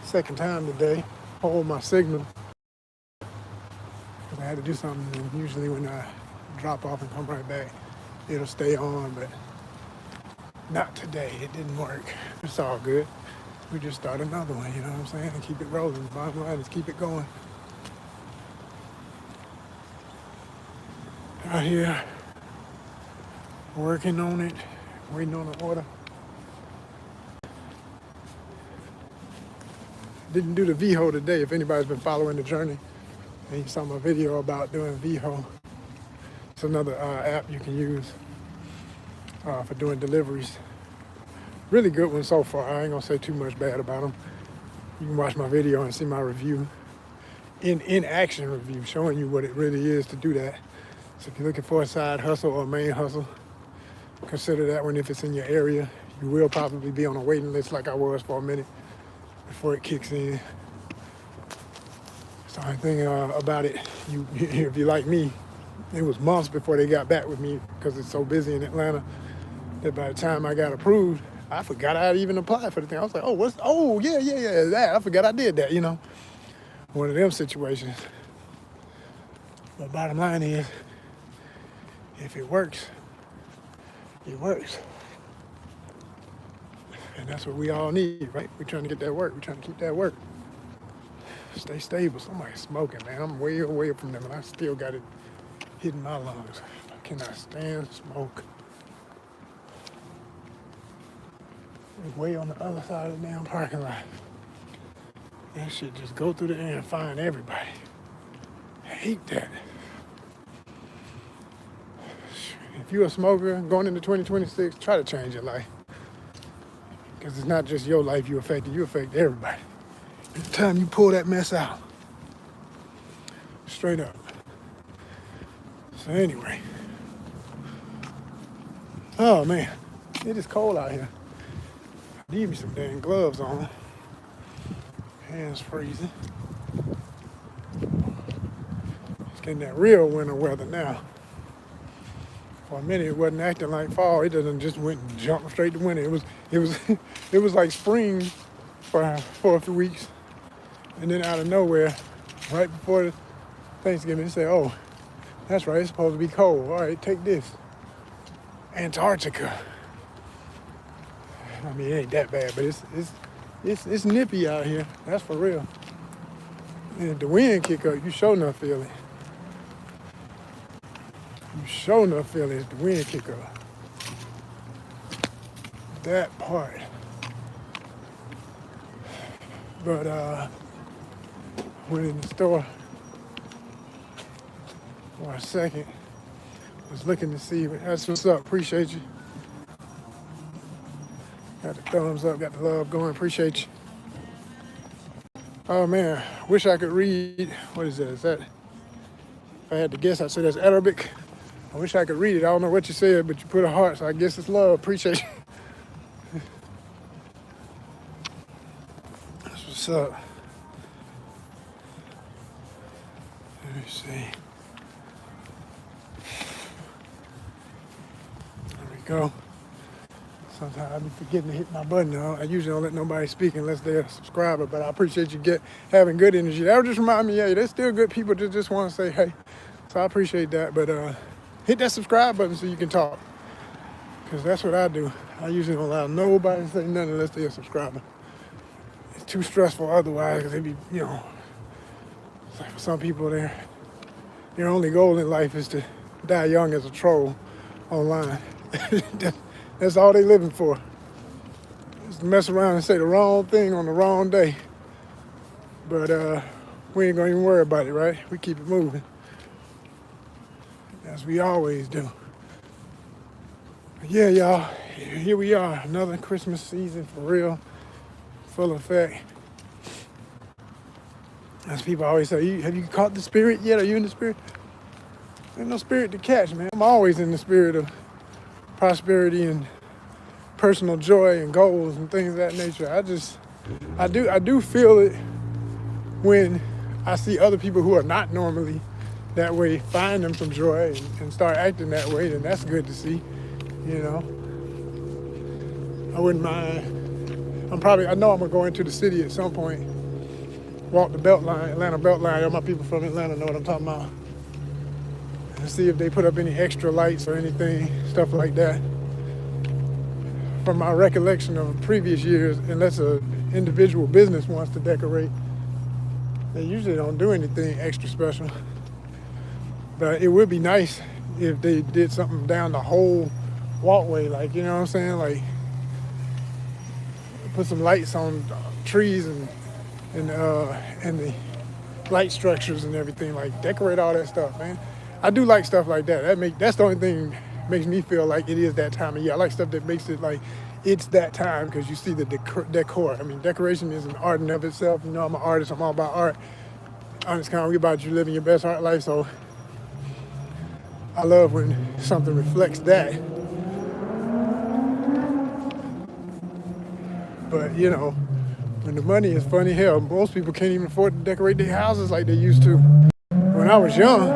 second time today. Hold my signal. I had to do something, and usually when I drop off and come right back, it'll stay on, but not today. It didn't work. It's all good. We just start another one, you know what I'm saying? And keep it rolling. The bottom line is keep it going. Out here, working on it, waiting on an order. Didn't do the VHO today. If anybody's been following the journey and you saw my video about doing VHO, it's another app you can use for doing deliveries. Really good one so far. I ain't gonna say too much bad about them. You can watch my video and see my review, in action review, showing you what it really is to do that. So if you're looking for a side hustle or a main hustle, consider that one if it's in your area. You will probably be on a waiting list like I was for a minute before it kicks in. So the thing about it, if you like me, it was months before they got back with me because it's so busy in Atlanta that by the time I got approved, I forgot I had even applied for the thing. I was like, yeah, that. I forgot I did that, you know. One of them situations. But bottom line is, if it works, it works. And that's what we all need, right? We're trying to get that work. We're trying to keep that work. Stay stable. Somebody's smoking, man. I'm way away from them, and I still got it hitting my lungs. I cannot stand smoke. It's way on the other side of the damn parking lot. That shit just go through the air and find everybody. I hate that. If you're a smoker going into 2026, try to change your life. Because it's not just your life you affect everybody. It's time you pull that mess out. Straight up. So anyway. Oh man, it is cold out here. I need me some dang gloves on. Hands freezing. It's getting that real winter weather now. For a minute, it wasn't acting like fall. It doesn't just went and jumped straight to winter. It was like spring for a few weeks, and then out of nowhere, right before Thanksgiving, they say, "Oh, that's right. It's supposed to be cold. All right, take this, Antarctica." I mean, it ain't that bad, but it's nippy out here. That's for real. And if the wind kick up, you sure enough feel it. You sure enough feel it if the wind kick up. That part. But went in the store for a second. Was looking to see. That's what's up. Appreciate you. Got the thumbs up. Got the love going. Appreciate you. Oh man, wish I could read. What is that? Is that? If I had to guess, I'd say that's Arabic. I wish I could read it. I don't know what you said, but you put a heart, so I guess it's love. Appreciate you. That's what's up. Let me see. There we go. Sometimes I be forgetting to hit my button. I usually don't let nobody speak unless they're a subscriber, but I appreciate you having good energy. That would just remind me, yeah, there's still good people that just want to say hey. So I appreciate that, but hit that subscribe button so you can talk, because that's what I do. I usually don't allow nobody to say nothing unless they're a subscriber. It's too stressful otherwise, because they be, you know, it's like for some people, their only goal in life is to die young as a troll online. That's all they living for. Just to mess around and say the wrong thing on the wrong day. But we ain't gonna even worry about it, right? We keep it moving. As we always do. But yeah, y'all, here we are. Another Christmas season for real. Full effect. As people always say, have you caught the spirit yet? Are you in the spirit? There's no spirit to catch, man. I'm always in the spirit of prosperity and personal joy and goals and things of that nature. I do feel it when I see other people who are not normally that way find them some joy and start acting that way, then that's good to see, you know. I wouldn't mind I know I'm gonna go into the city at some point, walk the Beltline, Atlanta Beltline. All my people from Atlanta know what I'm talking about. And see if they put up any extra lights or anything, stuff like that. From my recollection of previous years, unless an individual business wants to decorate, they usually don't do anything extra special. But it would be nice if they did something down the whole walkway, like, you know what I'm saying? Like, put some lights on trees and the light structures and everything. Like, decorate all that stuff, man. I do like stuff like that. That's the only thing makes me feel like it is that time of year. I like stuff that makes it like it's that time because you see the decor. I mean, decoration is an art in of itself. You know, I'm an artist. I'm all about art. ONYXCON, we about you living your best art life. So I love when something reflects that. But, you know, when the money is funny hell, most people can't even afford to decorate their houses like they used to. When I was young,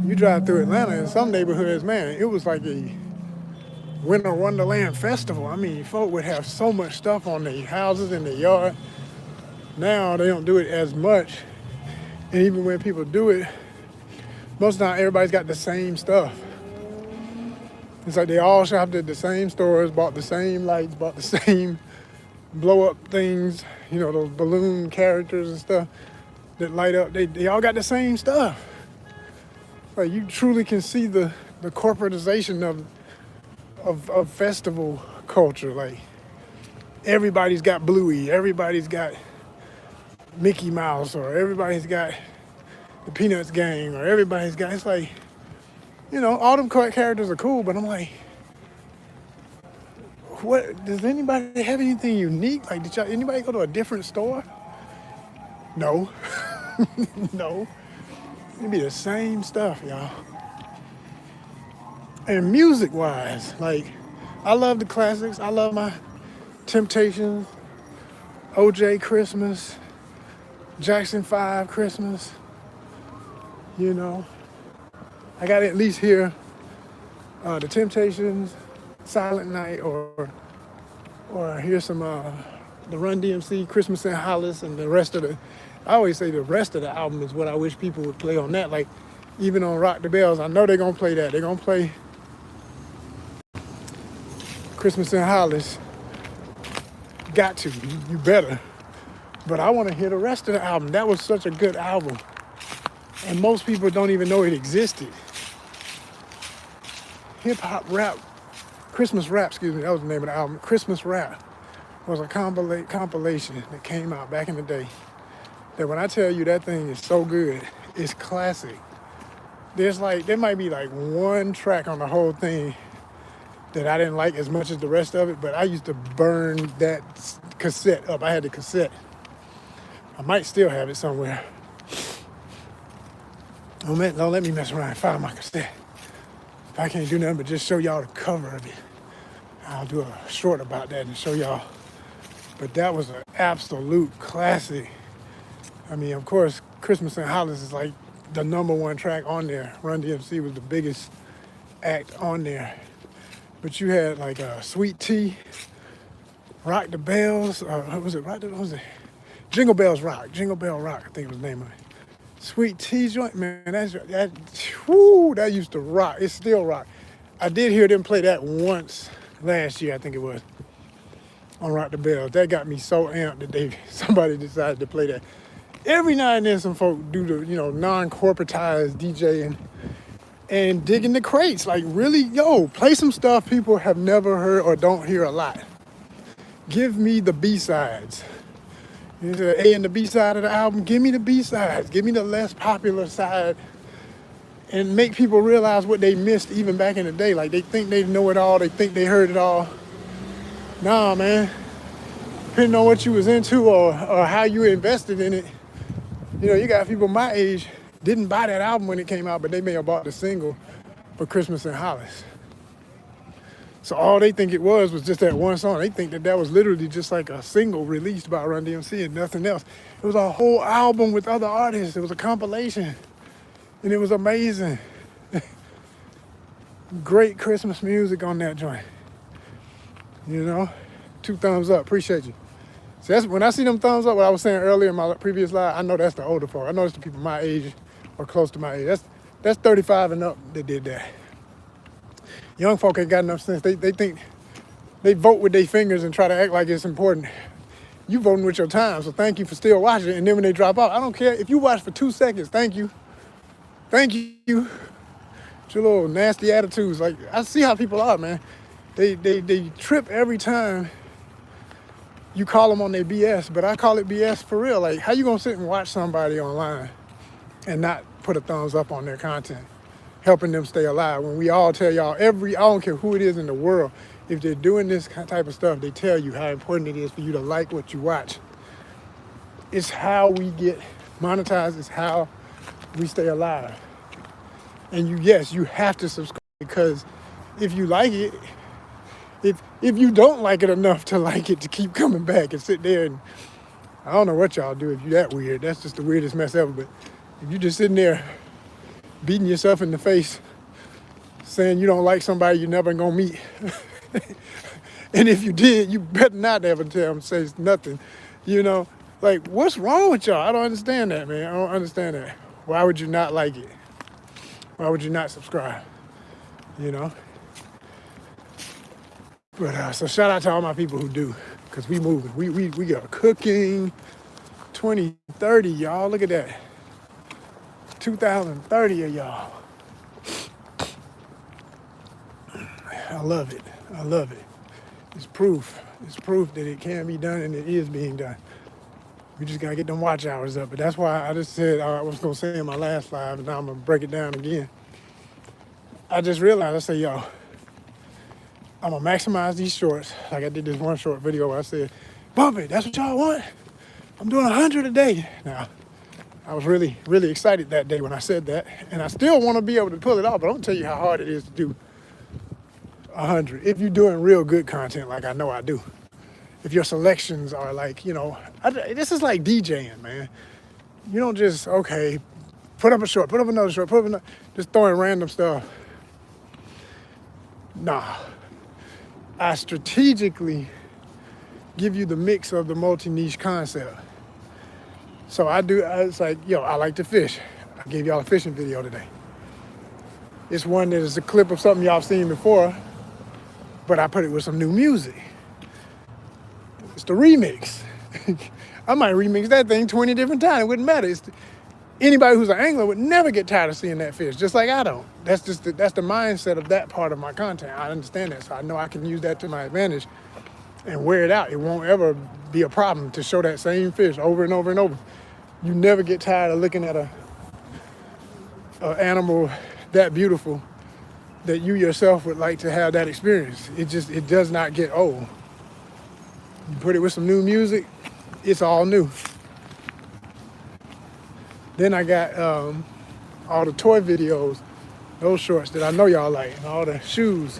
you drive through Atlanta in some neighborhoods, man, it was like a winter wonderland festival. I mean, folk would have so much stuff on their houses and their yard. Now they don't do it as much. And even when people do it, most of the time everybody's got the same stuff. It's like they all shopped at the same stores, bought the same lights, bought the same blow up things, you know, those balloon characters and stuff that light up. They all got the same stuff. Like, you truly can see the corporatization of festival culture. Like, everybody's got Bluey, everybody's got Mickey Mouse, or everybody's got the Peanuts gang, or everybody's got, it's like, you know, all them characters are cool, but I'm like, what, does anybody have anything unique? Like, did anybody go to a different store? No. No. It'd be the same stuff, y'all. And music-wise, like, I love the classics. I love my Temptations, OJ Christmas, Jackson 5 Christmas. You know, I got to at least hear the Temptations, Silent Night, or hear some the Run DMC, Christmas in Hollis, and the rest of the. I always say the rest of the album is what I wish people would play on that. Like, even on Rock the Bells, I know they're gonna play that. They're gonna play Christmas in Hollis. Got to, you better. But I want to hear the rest of the album. That was such a good album, and most people don't even know it existed. Hip hop rap, Christmas rap. Excuse me, that was the name of the album. Christmas rap was a compilation that came out back in the day. That when I tell you that thing is so good, it's classic. There might be like one track on the whole thing that I didn't like as much as the rest of it, but I used to burn that cassette up. I had the cassette. I might still have it somewhere. Don't let me mess around and find my cassette. If I can't do nothing but just show y'all the cover of it, I'll do a short about that and show y'all. But that was an absolute classic. I mean, of course, Christmas in Hollis is like the #1 track on there. Run DMC was the biggest act on there. But you had like Sweet Tea, Rock the Bells, what was it? Jingle Bells Rock, Jingle Bell Rock, I think was the name of it. Sweet Tea joint, man, that used to rock. It still rock. I did hear them play that once last year, I think it was, on Rock the Bells. That got me so amped that somebody decided to play that. Every now and then some folk do the, non-corporatized DJing and digging the crates. Like, really, play some stuff people have never heard or don't hear a lot. Give me the B-sides. The A and the B side of the album, give me the B-sides. Give me the less popular side and make people realize what they missed even back in the day. Like, they think they know it all. They think they heard it all. Nah, man. Depending on what you was into or how you invested in it, you got people my age didn't buy that album when it came out, but they may have bought the single for Christmas in Hollis. So all they think it was just that one song. They think that was literally just like a single released by Run DMC and nothing else. It was a whole album with other artists. It was a compilation, and it was amazing. Great Christmas music on that joint, 2 thumbs up. Appreciate you. See, that's when I see them thumbs up, what I was saying earlier in my previous live, I know that's the older folk. I know it's the people my age or close to my age. That's 35 and up that did that. Young folk ain't got enough sense. They think they vote with their fingers and try to act like it's important. You voting with your time, so thank you for still watching. And then when they drop out, I don't care if you watch for 2 seconds. Thank you. Thank you. With your little nasty attitudes. Like, I see how people are, man. They trip every time you call them on their BS, but I call it BS for real. Like, how you gonna sit and watch somebody online and not put a thumbs up on their content, helping them stay alive? When we all tell y'all, I don't care who it is in the world, if they're doing this type of stuff, they tell you how important it is for you to like what you watch. It's how we get monetized. It's how we stay alive. And you have to subscribe, because if you like it, if you don't like it enough to like it, to keep coming back and sit there and, I don't know what y'all do if you that weird. That's just the weirdest mess ever. But if you just sitting there beating yourself in the face, saying you don't like somebody you're never gonna meet, and if you did, you better not ever tell them, say nothing. You know, like, what's wrong with y'all? I don't understand that, man. I don't understand that. Why would you not like it? Why would you not subscribe? You know? But so shout out to all my people who do, because we moving. We got cooking 2030, y'all. Look at that. 2030 of y'all. I love it. I love it. It's proof. It's proof that it can be done, and it is being done. We just gotta get them watch hours up. But that's why I just said I was gonna say in my last live, and now I'm gonna break it down again. I just realized, I say, yo, I'm gonna maximize these shorts. Like I did this one short video where I said, bump it, that's what y'all want? I'm doing 100 a day. Now, I was really, really excited that day when I said that. And I still wanna be able to pull it off, but I'm gonna tell you how hard it is to do 100. If you're doing real good content, like I know I do. If your selections are like, you know, this is like DJing, man. You don't just, okay, put up a short, put up another short, put up another, just throwing random stuff. Nah. I strategically give you the mix of the multi-niche concept. So it's like, yo, I like to fish. I gave y'all a fishing video today. It's one that is a clip of something y'all seen before, but I put it with some new music. It's the remix. I might remix that thing 20 different times. It wouldn't matter. Anybody who's an angler would never get tired of seeing that fish, just like I don't. That's the mindset of that part of my content. I understand that, so I know I can use that to my advantage and wear it out. It won't ever be a problem to show that same fish over and over and over. You never get tired of looking at a animal that beautiful that you yourself would like to have that experience. It does not get old. You put it with some new music, it's all new. Then I got all the toy videos, those shorts that I know y'all like, and all the shoes,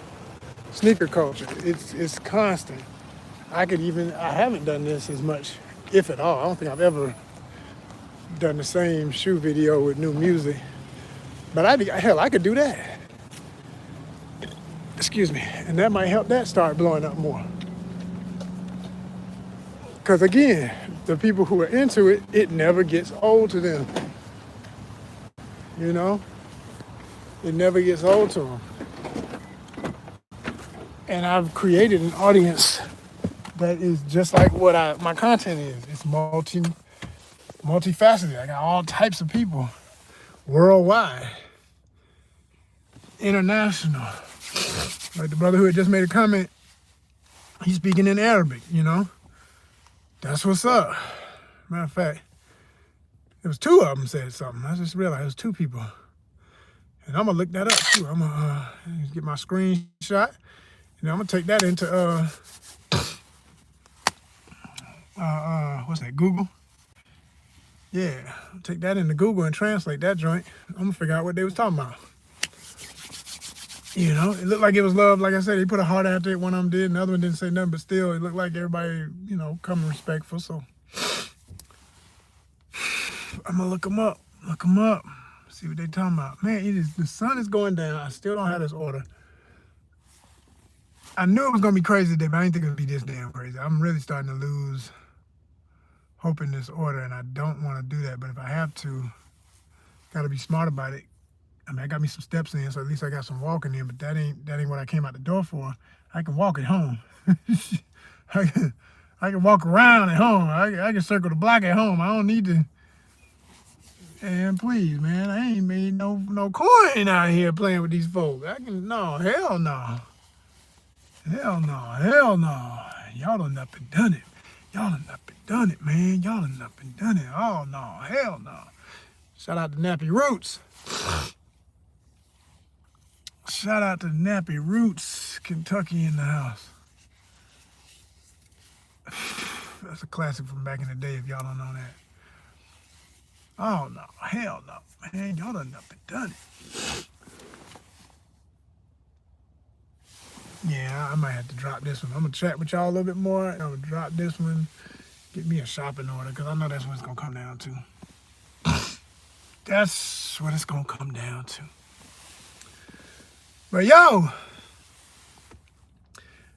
sneaker culture. It's constant. I haven't done this as much, if at all. I don't think I've ever done the same shoe video with new music. But I could do that. Excuse me. And that might help that start blowing up more. Because again, the people who are into it, it never gets old to them. You know? It never gets old to them. And I've created an audience that is just like what my content is. It's multifaceted. I got all types of people worldwide, international. Like the brother who had just made a comment, he's speaking in Arabic, you know? That's what's up. Matter of fact, it was 2 of them said something. I just realized it was 2 people. And I'm gonna look that up too. I'm gonna get my screenshot, and I'm gonna take that into what's that, Google? Yeah, take that into Google and translate that joint. I'm gonna figure out what they was talking about. You know, it looked like it was love. Like I said, he put a heart after it. One of them did, and the other one didn't say nothing, but still, it looked like everybody, you know, coming respectful. So I'm gonna look them up. See what they talking about. Man, the sun is going down. I still don't have this order. I knew it was gonna be crazy today, but I didn't think it would be this damn crazy. I'm really starting to lose hope in this order, and I don't want to do that. But if I have to, gotta be smart about it. I mean, I got me some steps in, so at least I got some walking in. But that ain't what I came out the door for. I can walk at home. I can walk around at home. I can circle the block at home. I don't need to. And please, man, I ain't made no coin out here playing with these folks. Hell no. Hell no, hell no. Y'all done up and done it. Y'all done up and done it, man. Y'all done up and done it. Oh no, hell no. Shout out to Nappy Roots. Shout out to Nappy Roots, Kentucky in the house. That's a classic from back in the day if y'all don't know that. Oh no, hell no. Man, y'all done up and done it. Yeah, I might have to drop this one. I'm gonna chat with y'all a little bit more. I'm gonna drop this one, get me a shopping order, because I know that's what it's gonna come down to. That's what it's gonna come down to. But yo,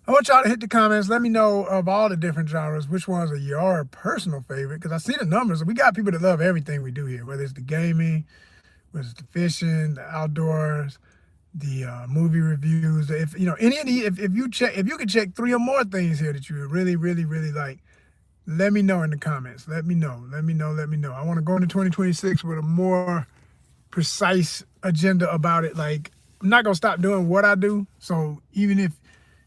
I want y'all to hit the comments. Let me know of all the different genres, which ones are your personal favorite, because I see the numbers. We got people that love everything we do here, whether it's the gaming, whether it's the fishing, the outdoors, the movie reviews. If you know any of these, if you could check 3 or more things here that you really, really, really like, let me know in the comments. Let me know. Let me know. I want to go into 2026 with a more precise agenda about it. Like, I'm not gonna stop doing what I do. So even if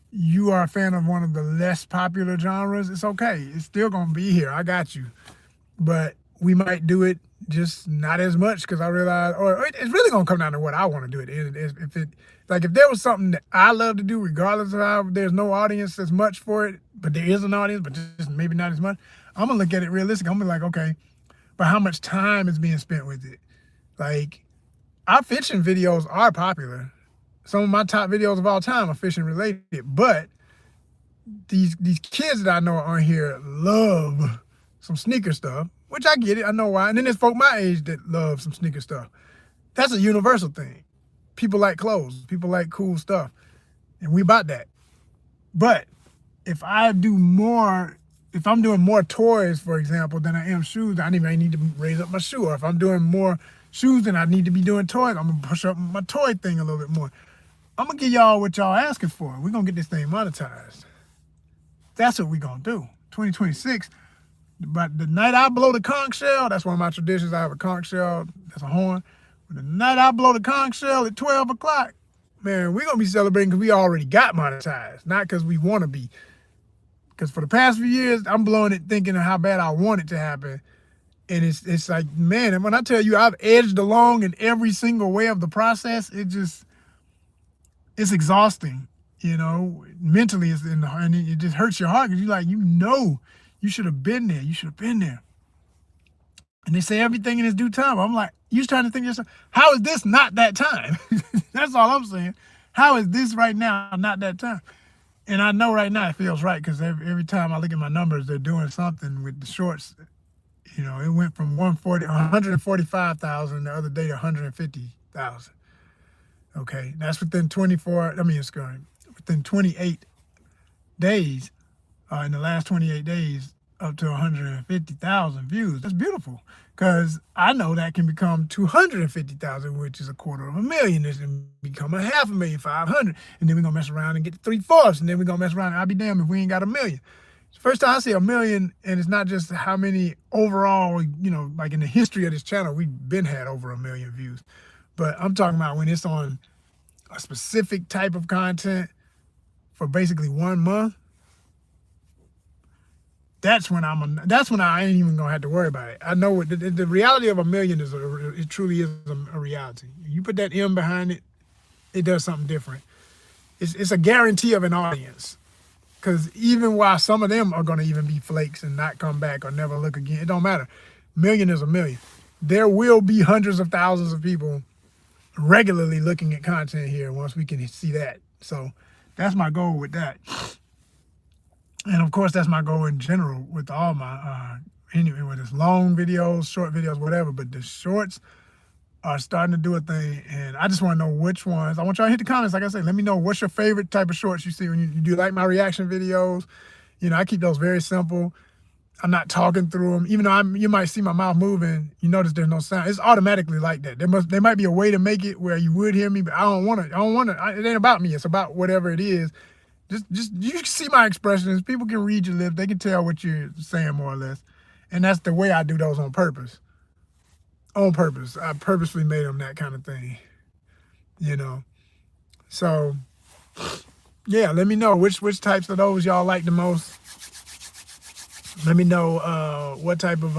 you are a fan of one of the less popular genres, it's okay. It's still gonna be here. I got you. But we might do it just not as much, because I realize, or it's really gonna come down to what I want to do. If there was something that I love to do, regardless of how there's no audience as much for it, but there is an audience, but just maybe not as much, I'm gonna look at it realistic. I'm gonna be like, okay, but how much time is being spent with it? Like, our fishing videos are popular. Some of my top videos of all time are fishing related, but these kids that I know on here love some sneaker stuff, which I get it. I know why. And then there's folk my age that love some sneaker stuff. That's a universal thing. People like clothes. People like cool stuff. And we about that. But if I'm doing more toys, for example, than I am shoes, I need to raise up my shoe. Or if I'm doing more shoes than I need to be doing toys, I'm going to push up my toy thing a little bit more. I'm going to give y'all what y'all asking for. We're going to get this thing monetized. That's what we're going to do. 2026. But the night I blow the conch shell, that's one of my traditions. I have a conch shell, that's a horn. But the night I blow the conch shell at 12 o'clock, man, we're going to be celebrating because we already got monetized, not because we want to be. Because for the past few years, I'm blowing it thinking of how bad I want it to happen. And it's like, man, and when I tell you I've edged along in every single way of the process, it's exhausting, mentally, and it just hurts your heart because you should have been there. You should have been there. And they say everything in its due time. I'm like, you're trying to think to yourself, how is this not that time? That's all I'm saying. How is this right now not that time? And I know right now it feels right because every time I look at my numbers, they're doing something with the shorts. It went from 145,000 the other day to 150,000. Okay, that's within 28 days. In the last 28 days, up to 150,000 views. That's beautiful, because I know that can become 250,000, which is 250,000. This can become 500,000, and then we're gonna mess around and get to 3/4, and then we're gonna mess around. And I'll be damned if we ain't got 1 million. It's the first time I see 1 million, and it's not just how many overall. Like in the history of this channel, we've been had over 1 million views, but I'm talking about when it's on a specific type of content for basically 1 month. That's when I ain't even gonna have to worry about it. I know what the reality of 1 million is. It truly is a reality. You put that M behind it, it does something different. It's a guarantee of an audience. Because even while some of them are gonna even be flakes and not come back or never look again, it don't matter. 1 million is 1 million. There will be hundreds of thousands of people regularly looking at content here once we can see that. So that's my goal with that. And of course, that's my goal in general with all my, whether it's long videos, short videos, whatever. But the shorts are starting to do a thing, and I just want to know which ones. I want y'all to hit the comments. Like I said, let me know what's your favorite type of shorts you see when you do like my reaction videos. You know, I keep those very simple. I'm not talking through them. Even though you might see my mouth moving, you notice there's no sound. It's automatically like that. There might be a way to make it where you would hear me, but I don't want to. It ain't about me. It's about whatever it is. Just you can see my expressions. People can read your lips. They can tell what you're saying more or less. And that's the way I do those on purpose. On purpose. I purposely made them that kind of thing. You know. So yeah, let me know which types of those y'all like the most. Let me know what type of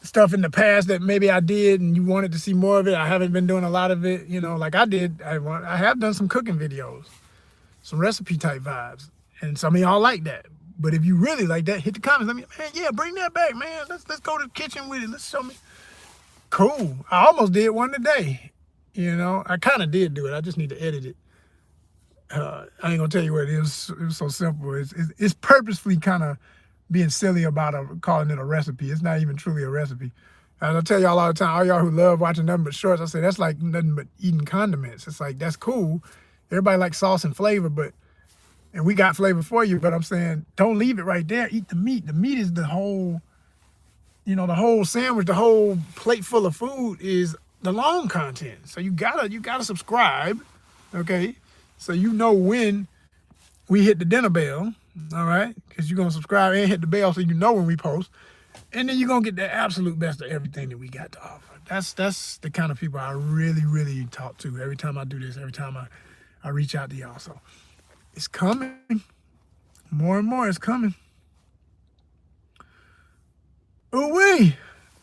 stuff in the past that maybe I did and you wanted to see more of it. I haven't been doing a lot of it, you know, like I did. I have done some cooking videos, some recipe type vibes, and some of y'all like that. But if you really like that, hit the comments. Let me, man, yeah, bring that back, man. Let's go to the kitchen with it. Let's show me. Cool. I almost did one today. You know, I kind of did do it. I just need to edit it. I ain't gonna tell you what it is. It was so simple. It's purposefully kind of being silly about calling it a recipe. It's not even truly a recipe. And I tell y'all all the time, all y'all who love watching nothing but shorts, I say that's like nothing but eating condiments. It's like, that's cool. Everybody likes sauce and flavor, and we got flavor for you, but I'm saying don't leave it right there. Eat the meat. The meat is the whole, you know, the whole sandwich, the whole plate full of food is the long content. So you gotta subscribe, okay? So you know when we hit the dinner bell, all right? Because you're going to subscribe and hit the bell so you know when we post. And then you're going to get the absolute best of everything that we got to offer. That's the kind of people I really, really talk to every time I do this, every time I reach out to y'all. So it's coming. More and more is coming. Ooh-wee.